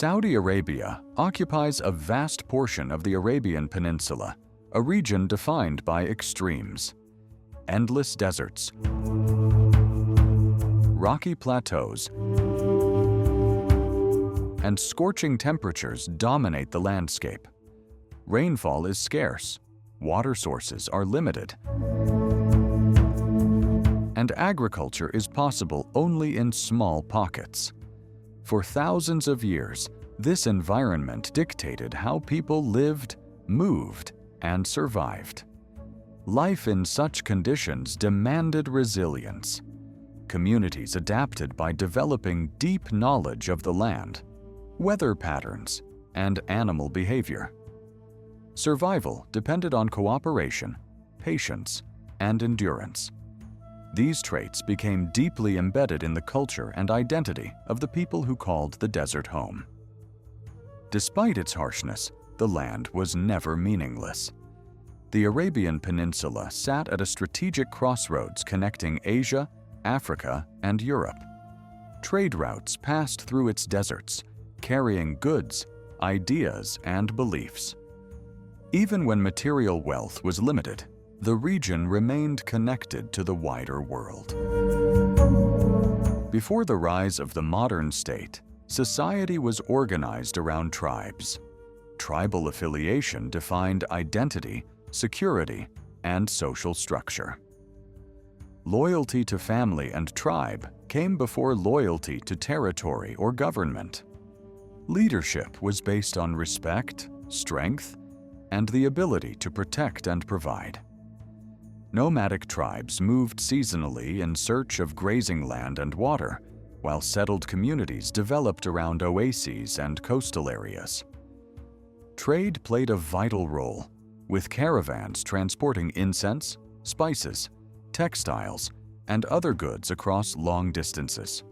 Saudi Arabia occupies a vast portion of the Arabian Peninsula, a region defined by extremes. Endless deserts, rocky plateaus, and scorching temperatures dominate the landscape. Rainfall is scarce, water sources are limited, and agriculture is possible only in small pockets. For thousands of years, this environment dictated how people lived, moved, and survived. Life in such conditions demanded resilience. Communities adapted by developing deep knowledge of the land, weather patterns, and animal behavior. Survival depended on cooperation, patience, and endurance. These traits became deeply embedded in the culture and identity of the people who called the desert home. Despite its harshness, the land was never meaningless. The Arabian Peninsula sat at a strategic crossroads connecting Asia, Africa, and Europe. Trade routes passed through its deserts, carrying goods, ideas, and beliefs. Even when material wealth was limited, the region remained connected to the wider world. Before the rise of the modern state, society was organized around tribes. Tribal affiliation defined identity, security, and social structure. Loyalty to family and tribe came before loyalty to territory or government. Leadership was based on respect, strength, and the ability to protect and provide. Nomadic tribes moved seasonally in search of grazing land and water, while settled communities developed around oases and coastal areas. Trade played a vital role, with caravans transporting incense, spices, textiles, and other goods across long distances.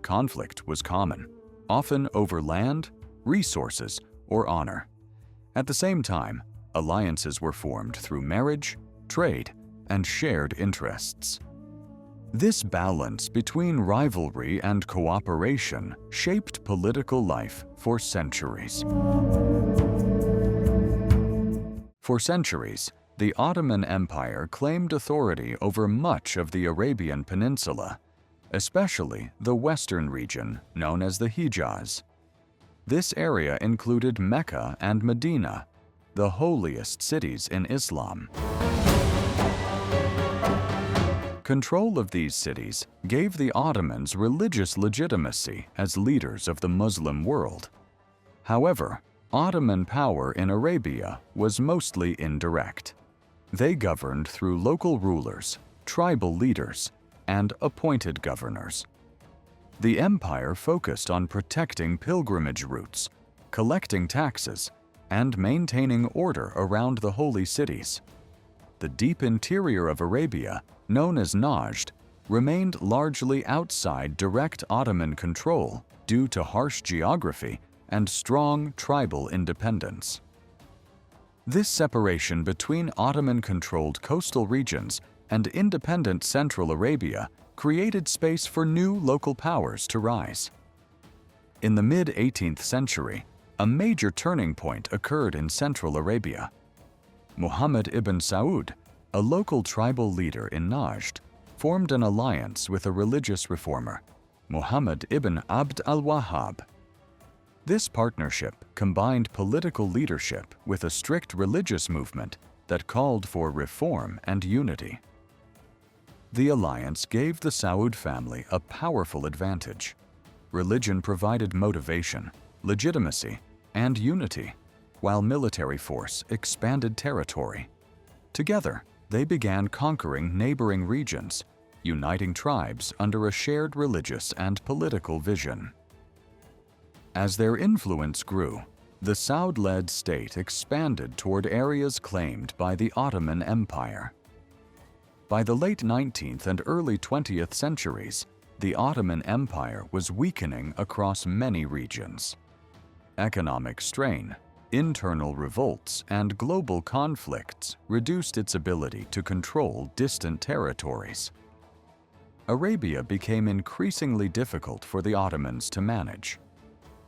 Conflict was common, often over land, resources, or honor. At the same time, alliances were formed through marriage, trade, and shared interests. This balance between rivalry and cooperation shaped political life for centuries. For centuries, the Ottoman Empire claimed authority over much of the Arabian Peninsula, especially the western region known as the Hijaz. This area included Mecca and Medina, the holiest cities in Islam. Control of these cities gave the Ottomans religious legitimacy as leaders of the Muslim world. However, Ottoman power in Arabia was mostly indirect. They governed through local rulers, tribal leaders, and appointed governors. The empire focused on protecting pilgrimage routes, collecting taxes, and maintaining order around the holy cities. The deep interior of Arabia, known as Najd, remained largely outside direct Ottoman control due to harsh geography and strong tribal independence. This separation between Ottoman-controlled coastal regions and independent Central Arabia created space for new local powers to rise. In the mid-18th century, a major turning point occurred in Central Arabia. Muhammad ibn Saud, a local tribal leader in Najd, formed an alliance with a religious reformer, Muhammad ibn Abd al-Wahhab. This partnership combined political leadership with a strict religious movement that called for reform and unity. The alliance gave the Saud family a powerful advantage. Religion provided motivation, legitimacy, and unity, while military force expanded territory. Together, they began conquering neighboring regions, uniting tribes under a shared religious and political vision. As their influence grew, the Saud-led state expanded toward areas claimed by the Ottoman Empire. By the late 19th and early 20th centuries, the Ottoman Empire was weakening across many regions. Economic strain, internal revolts, and global conflicts reduced its ability to control distant territories. Arabia became increasingly difficult for the Ottomans to manage.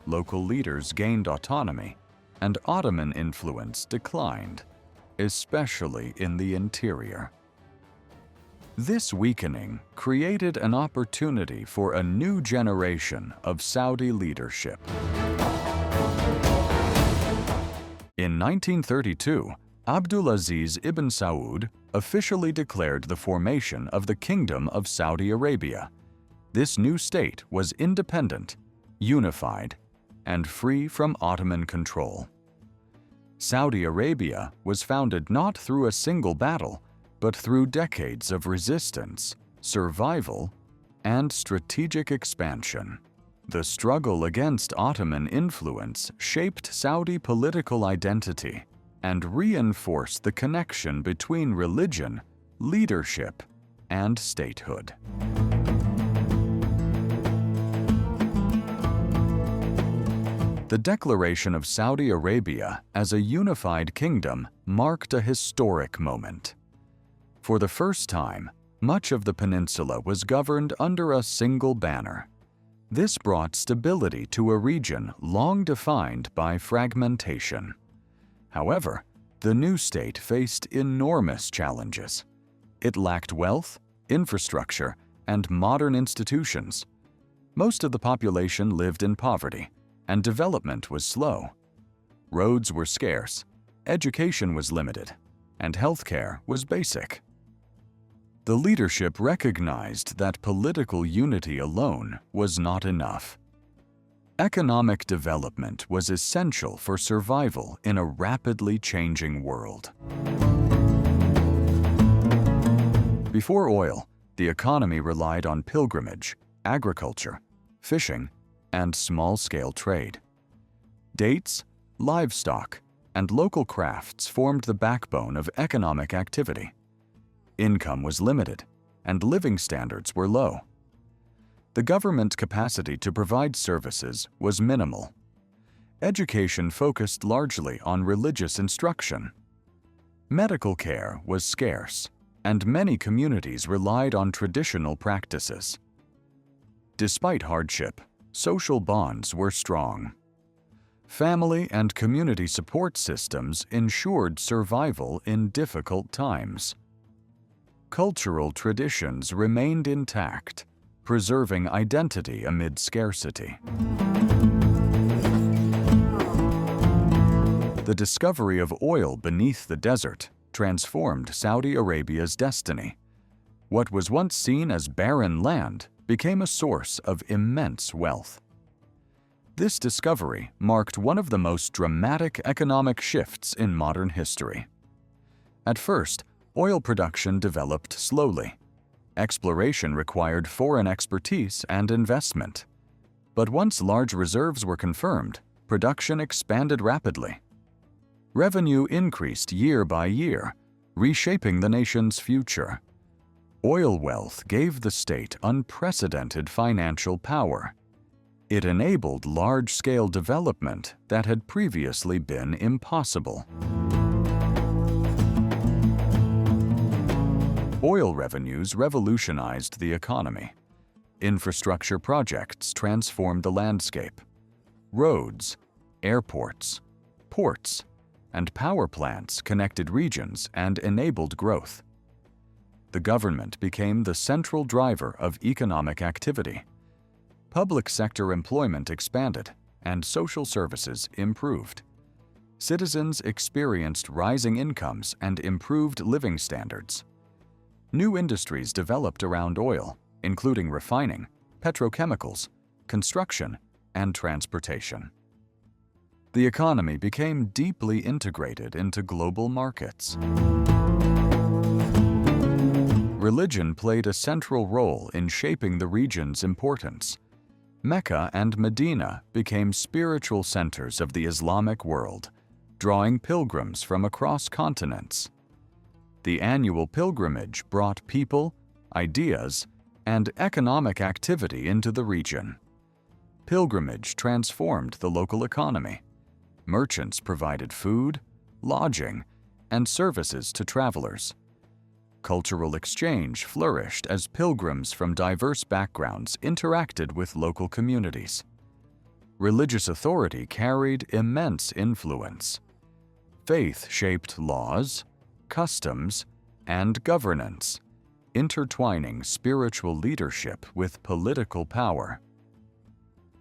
local leaders gained autonomy, and Ottoman influence declined, especially in the interior. This weakening created an opportunity for a new generation of Saudi leadership. In 1932, Abdulaziz ibn Saud officially declared the formation of the Kingdom of Saudi Arabia. This new state was independent, unified, and free from Ottoman control. Saudi Arabia was founded not through a single battle, but through decades of resistance, survival, and strategic expansion. The struggle against Ottoman influence shaped Saudi political identity and reinforced the connection between religion, leadership, and statehood. The declaration of Saudi Arabia as a unified kingdom marked a historic moment. For the first time, much of the peninsula was governed under a single banner. This brought stability to a region long defined by fragmentation. However, the new state faced enormous challenges. It lacked wealth, infrastructure, and modern institutions. Most of the population lived in poverty, and development was slow. Roads were scarce, education was limited, and healthcare was basic. The leadership recognized that political unity alone was not enough. Economic development was essential for survival in a rapidly changing world. Before oil, the economy relied on pilgrimage, agriculture, fishing, and small-scale trade. Dates, livestock, and local crafts formed the backbone of economic activity. Income was limited, and living standards were low. The government capacity to provide services was minimal. Education focused largely on religious instruction. Medical care was scarce, and many communities relied on traditional practices. Despite hardship, social bonds were strong. Family and community support systems ensured survival in difficult times. Cultural traditions remained intact, preserving identity amid scarcity. The discovery of oil beneath the desert transformed Saudi Arabia's destiny. What was once seen as barren land became a source of immense wealth. This discovery marked one of the most dramatic economic shifts in modern history. At first, oil production developed slowly. Exploration required foreign expertise and investment. But once large reserves were confirmed, production expanded rapidly. Revenue increased year by year, reshaping the nation's future. Oil wealth gave the state unprecedented financial power. It enabled large-scale development that had previously been impossible. Oil revenues revolutionized the economy. Infrastructure projects transformed the landscape. Roads, airports, ports, and power plants connected regions and enabled growth. The government became the central driver of economic activity. Public sector employment expanded, and social services improved. Citizens experienced rising incomes and improved living standards. New industries developed around oil, including refining, petrochemicals, construction, and transportation. The economy became deeply integrated into global markets. Religion played a central role in shaping the region's importance. Mecca and Medina became spiritual centers of the Islamic world, drawing pilgrims from across continents. The annual pilgrimage brought people, ideas, and economic activity into the region. Pilgrimage transformed the local economy. Merchants provided food, lodging, and services to travelers. Cultural exchange flourished as pilgrims from diverse backgrounds interacted with local communities. Religious authority carried immense influence. Faith shaped laws, customs, and governance, intertwining spiritual leadership with political power.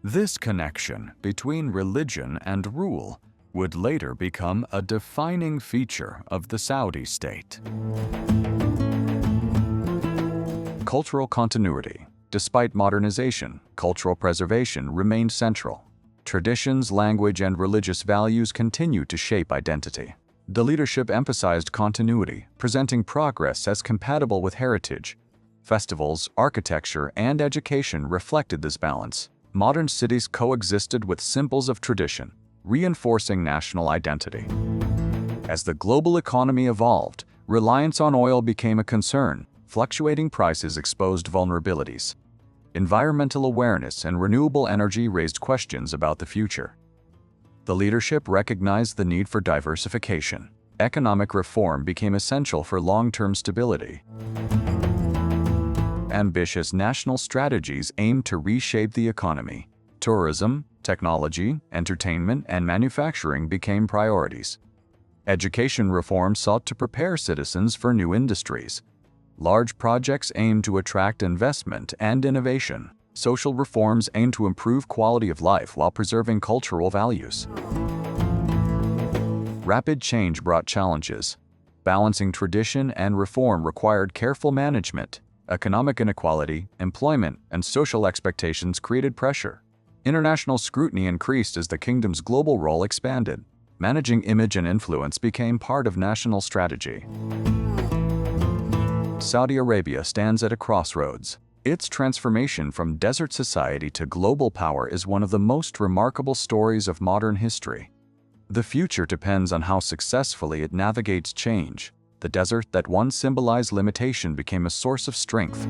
This connection between religion and rule would later become a defining feature of the Saudi state. Cultural continuity. Despite modernization, cultural preservation remained central. Traditions, language, and religious values continued to shape identity. The leadership emphasized continuity, presenting progress as compatible with heritage. Festivals, architecture, and education reflected this balance. Modern cities coexisted with symbols of tradition, reinforcing national identity. As the global economy evolved, reliance on oil became a concern. Fluctuating prices exposed vulnerabilities. Environmental awareness and renewable energy raised questions about the future. The leadership recognized the need for diversification. Economic reform became essential for long-term stability. Ambitious national strategies aimed to reshape the economy. Tourism, technology, entertainment, and manufacturing became priorities. Education reform sought to prepare citizens for new industries. Large projects aimed to attract investment and innovation. Social reforms aimed to improve quality of life while preserving cultural values. Rapid change brought challenges. Balancing tradition and reform required careful management. Economic inequality, employment, and social expectations created pressure. International scrutiny increased as the kingdom's global role expanded. Managing image and influence became part of national strategy. Saudi Arabia stands at a crossroads. Its transformation from desert society to global power is one of the most remarkable stories of modern history. The future depends on how successfully it navigates change. The desert that once symbolized limitation became a source of strength.